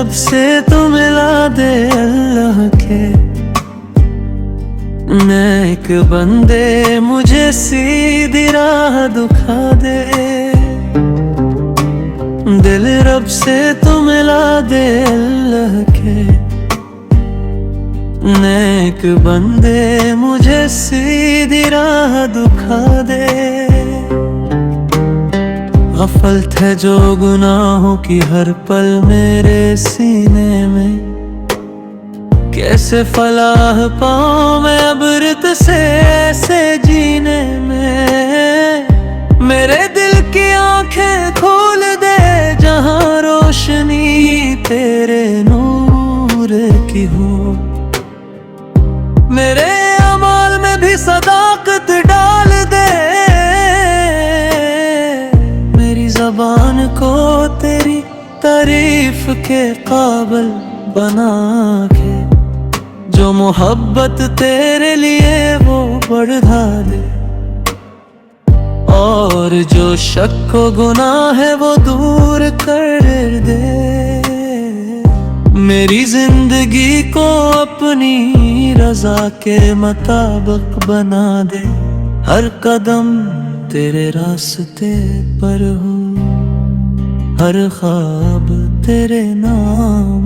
रब से तू मिला दे अल्लाह के नेक बंदे, मुझे सीधी राह दिखा दे। दिल रब से तू मिला दे अल्लाह के नेक बंदे, मुझे सीधी राह दिखा दे। गफलत है जो गुनाहों की हर पल मेरे सीने में, कैसे फलाह पाऊं मैं अब रित से ऐसे जीने में। मेरे दिल की आंखें खोल दे जहां रोशनी तेरे नूर की हो। मेरे अमाल में भी सदाकत डाल दे, मेरी ज़बान को तेरी तारीफ के काबिल बना के। जो मोहब्बत तेरे लिए वो बढ़ा दे, और जो शक को गुनाह है वो दूर कर दे। मेरी जिंदगी को अपनी रजा के मुताबिक बना दे। हर कदम तेरे रास्ते पर हो, हर ख्वाब तेरे नाम